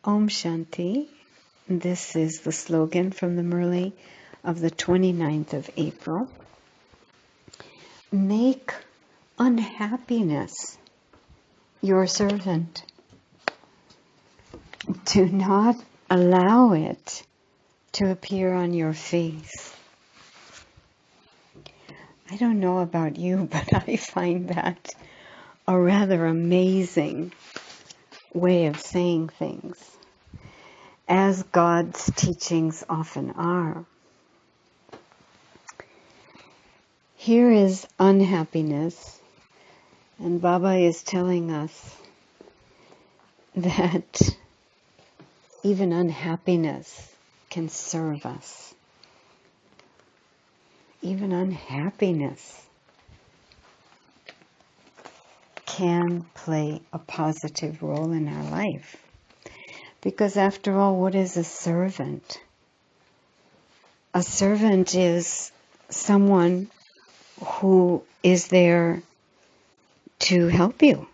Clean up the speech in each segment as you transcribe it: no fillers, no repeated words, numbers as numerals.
Om Shanti. This is the slogan from the Murli of the 29th of April. Make unhappiness your servant. Do not allow it to appear on your face. I don't know about you, but I find that a rather amazing way of saying things, as God's teachings often are. Here is unhappiness, and Baba is telling us that even unhappiness can serve us. Even unhappiness can play a positive role in our life. Because after all, what is a servant? A servant is someone who is there to help you,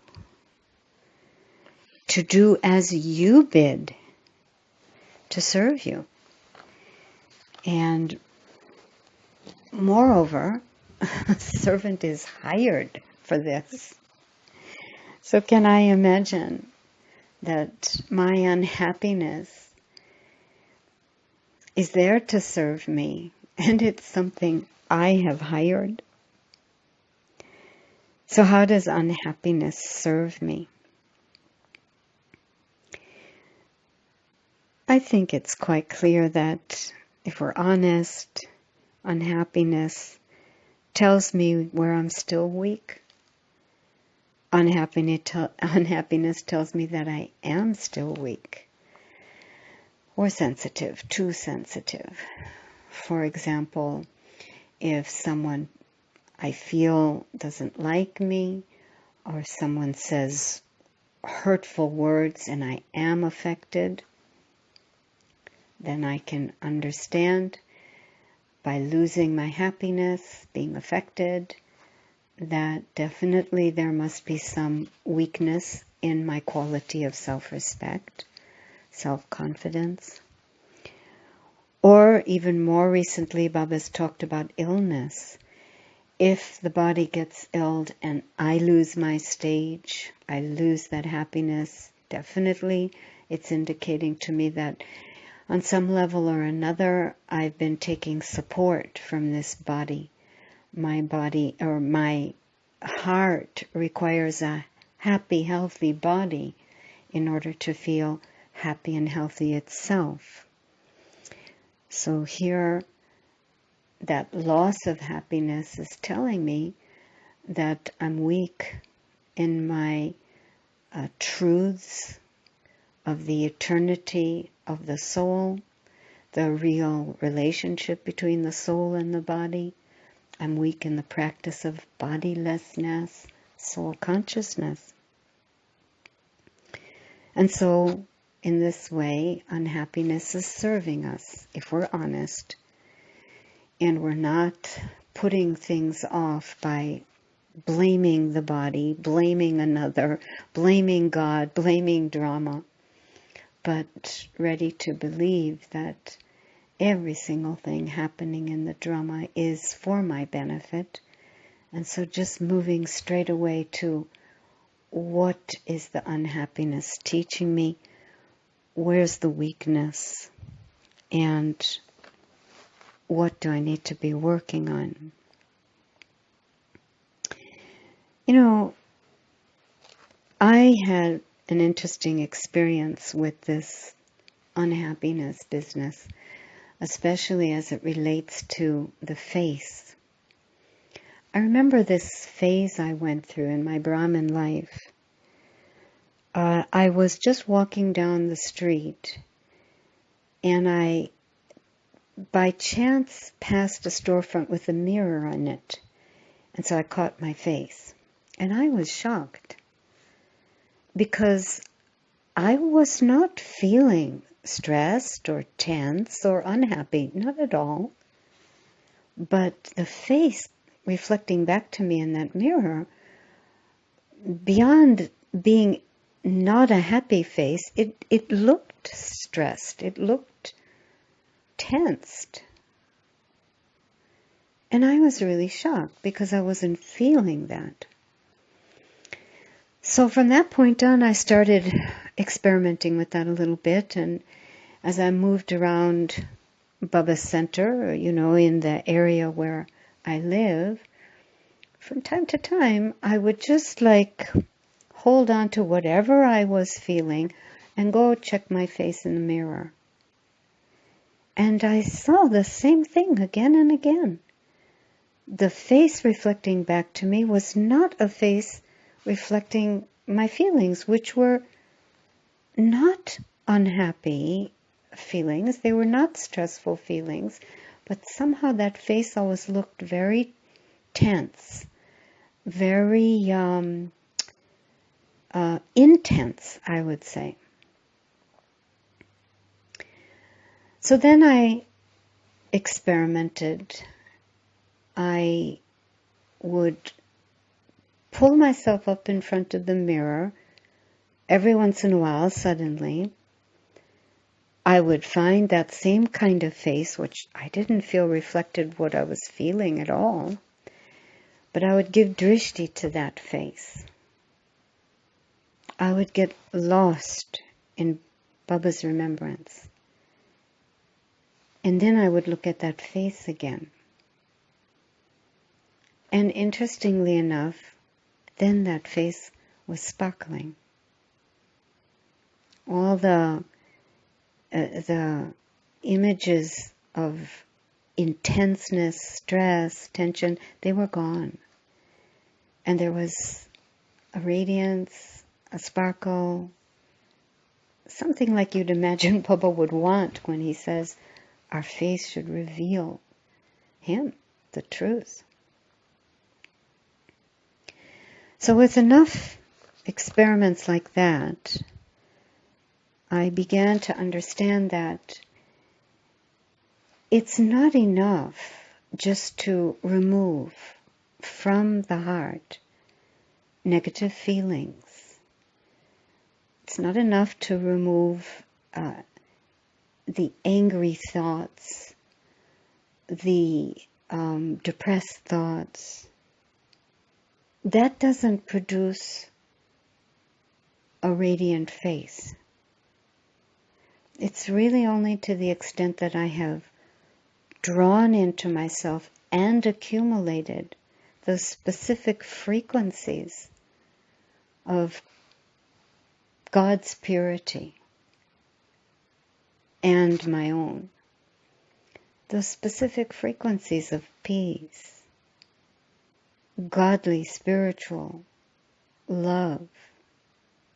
to do as you bid, to serve you. And moreover, a servant is hired for this. So can I imagine that my unhappiness is there to serve me, and it's something I have hired? So how does unhappiness serve me? I think it's quite clear that if we're honest, unhappiness tells me where I'm still weak. Unhappiness tells me that I am still weak or sensitive, too sensitive. For example, if someone I feel doesn't like me, or someone says hurtful words and I am affected, then I can understand by losing my happiness, being affected, that definitely there must be some weakness in my quality of self-respect, self-confidence. Or even more recently, Baba's talked about illness. If the body gets ill and I lose my stage, I lose that happiness, definitely it's indicating to me that on some level or another, I've been taking support from this body. My body or my heart requires a happy, healthy body in order to feel happy and healthy itself. So here, that loss of happiness is telling me that I'm weak in my truths of the eternity of the soul, the real relationship between the soul and the body. I'm weak in the practice of bodilessness, soul consciousness. And so, in this way, unhappiness is serving us, if we're honest, and we're not putting things off by blaming the body, blaming another, blaming God, blaming drama, but ready to believe that every single thing happening in the drama is for my benefit. And so just moving straight away to what is the unhappiness teaching me? Where's the weakness? And what do I need to be working on? You know, I had an interesting experience with this unhappiness business, especially as it relates to the face. I remember this phase I went through in my Brahmin life. I was just walking down the street, and I, by chance, passed a storefront with a mirror on it, and so I caught my face. And I was shocked, because I was not feeling stressed or tense or unhappy, not at all. But the face reflecting back to me in that mirror, beyond being not a happy face, it looked looked stressed. It looked tensed. And I was really shocked because I wasn't feeling that. So from that point on, I started experimenting with that a little bit. And as I moved around Bubba's center, in the area where I live, from time to time, I would just hold on to whatever I was feeling and go check my face in the mirror. And I saw the same thing again and again. The face reflecting back to me was not a face reflecting my feelings, which were not unhappy feelings. They were not stressful feelings, but somehow that face always looked very tense, very intense, I would say. So then I experimented. I would pull myself up in front of the mirror every once in a while. Suddenly I would find that same kind of face, which I didn't feel reflected what I was feeling at all, but I would give drishti to that face. I would get lost in Baba's remembrance. And then I would look at that face again. And interestingly enough, then that face was sparkling. All the images of intenseness, stress, tension, they were gone. And there was a radiance, a sparkle, something like you'd imagine Baba would want when he says our face should reveal him, the truth. So with enough experiments like that, I began to understand that it's not enough just to remove from the heart negative feelings. It's not enough to remove the angry thoughts, the depressed thoughts. That doesn't produce a radiant face. It's really only to the extent that I have drawn into myself and accumulated those specific frequencies of God's purity and my own. Those specific frequencies of peace, godly, spiritual love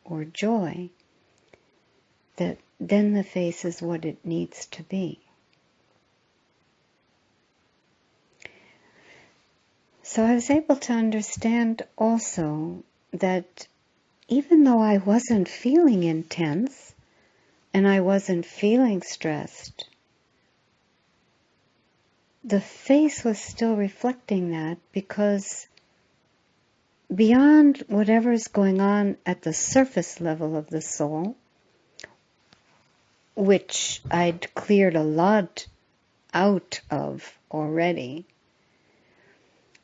or joy, that then the face is what it needs to be. So I was able to understand also that even though I wasn't feeling intense and I wasn't feeling stressed, the face was still reflecting that, because beyond whatever is going on at the surface level of the soul, which I'd cleared a lot out of already,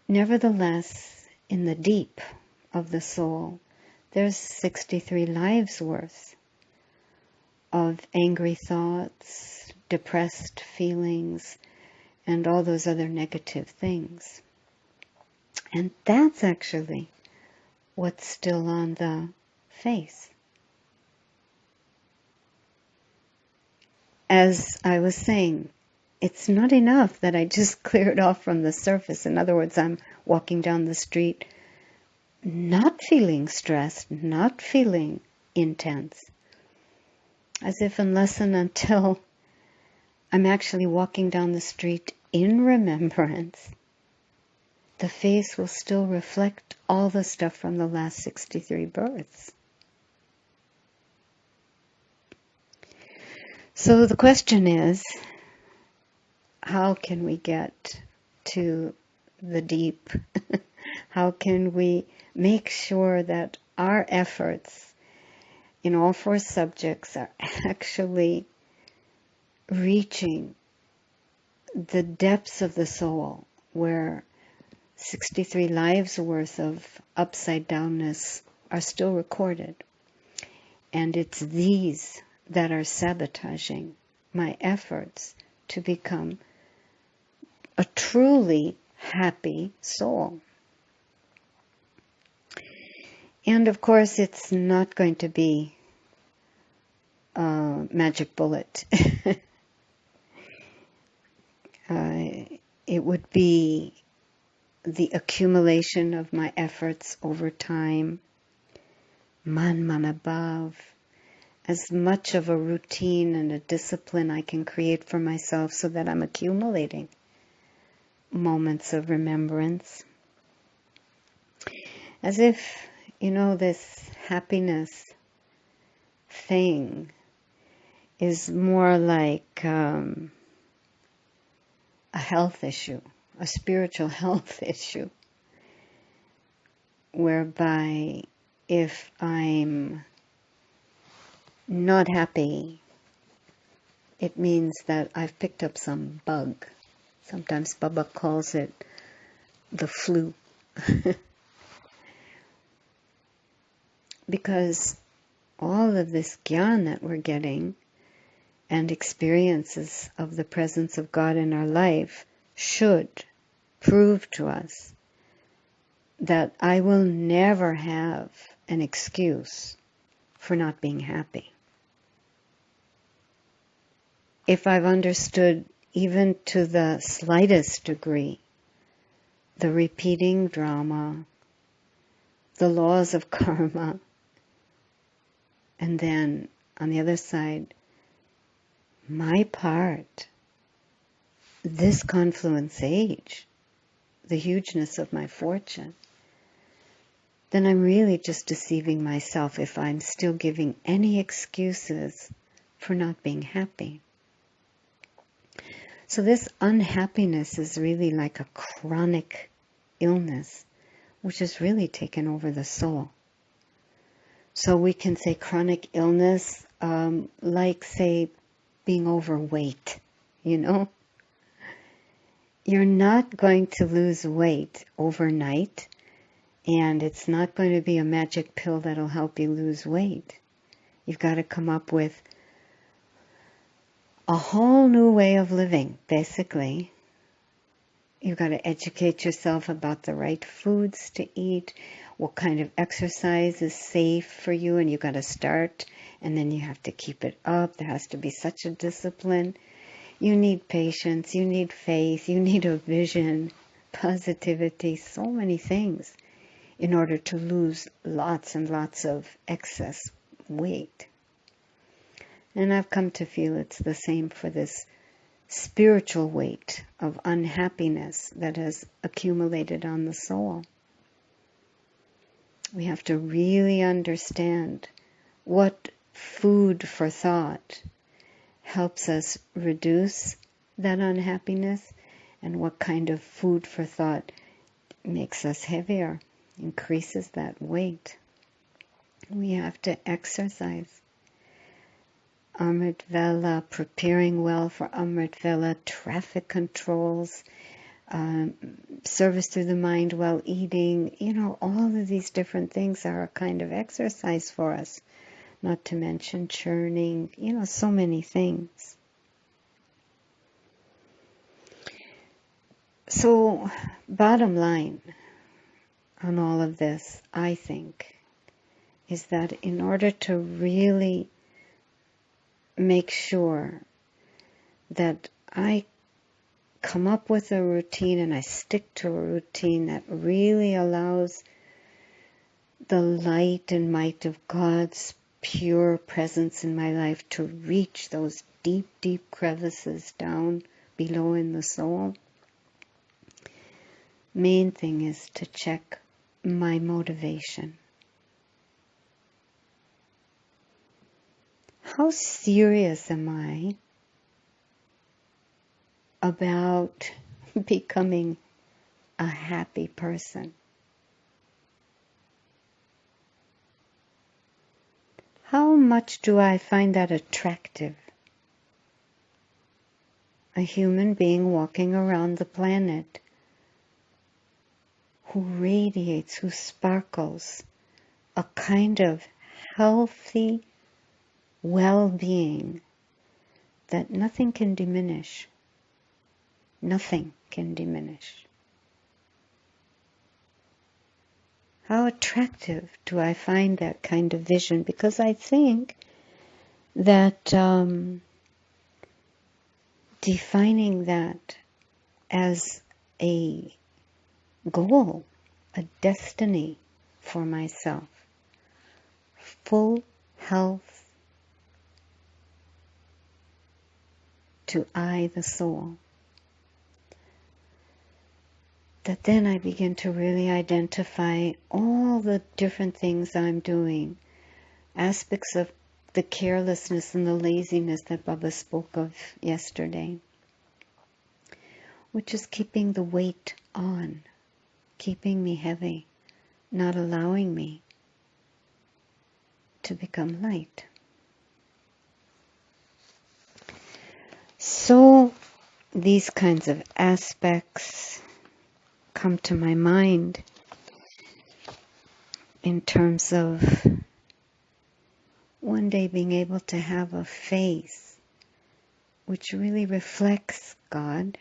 nevertheless, in the deep of the soul, there's 63 lives worth of angry thoughts, depressed feelings, and all those other negative things. And that's actually what's still on the face. As I was saying, it's not enough that I just clear it off from the surface. In other words, I'm walking down the street not feeling stressed, not feeling intense. As if unless and until I'm actually walking down the street in remembrance, the face will still reflect all the stuff from the last 63 births. So the question is, how can we get to the deep? How can we make sure that our efforts in all four subjects are actually reaching the depths of the soul, where 63 lives worth of upside downness are still recorded. And it's these that are sabotaging my efforts to become a truly happy soul. And of course, it's not going to be a magic bullet. It would be the accumulation of my efforts over time, man manabhav, as much of a routine and a discipline I can create for myself so that I'm accumulating moments of remembrance. As if, this happiness thing is more like a health issue, a spiritual health issue, whereby if I'm not happy, it means that I've picked up some bug. Sometimes Baba calls it the flu. Because all of this gyan that we're getting and experiences of the presence of God in our life should prove to us that I will never have an excuse for not being happy. If I've understood even to the slightest degree the repeating drama, the laws of karma, and then on the other side, my part, this confluence age, the hugeness of my fortune, then I'm really just deceiving myself if I'm still giving any excuses for not being happy. So this unhappiness is really like a chronic illness, which has really taken over the soul. So we can say chronic illness, like say being overweight, You're not going to lose weight overnight, and it's not going to be a magic pill that'll help you lose weight. You've got to come up with a whole new way of living, basically. You've got to educate yourself about the right foods to eat, what kind of exercise is safe for you, and you've got to start, and then you have to keep it up. There has to be such a discipline. You need patience, you need faith, you need a vision, positivity, so many things in order to lose lots and lots of excess weight. And I've come to feel it's the same for this spiritual weight of unhappiness that has accumulated on the soul. We have to really understand what food for thought helps us reduce that unhappiness and what kind of food for thought makes us heavier, increases that weight. We have to exercise. Amrit Vela, preparing well for Amrit Vela, traffic controls, service through the mind while eating, all of these different things are a kind of exercise for us. Not to mention churning, so many things. So, bottom line on all of this, I think, is that in order to really make sure that I come up with a routine and I stick to a routine that really allows the light and might of God's pure presence in my life to reach those deep, deep crevices down below in the soul. Main thing is to check my motivation. How serious am I about becoming a happy person? how much do I find that attractive? A human being walking around the planet who radiates, who sparkles, a kind of healthy well-being that nothing can diminish. Nothing can diminish. How attractive do I find that kind of vision? Because I think that defining that as a goal, a destiny for myself, full health to I, the soul, that then I begin to really identify all the different things I'm doing, aspects of the carelessness and the laziness that Baba spoke of yesterday, which is keeping the weight on, keeping me heavy, not allowing me to become light. So these kinds of aspects come to my mind in terms of one day being able to have a face which really reflects God,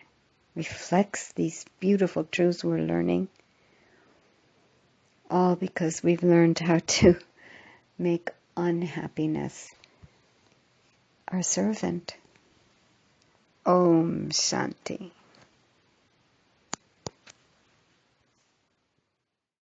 reflects these beautiful truths we're learning, all because we've learned how to make unhappiness our servant. Om Shanti.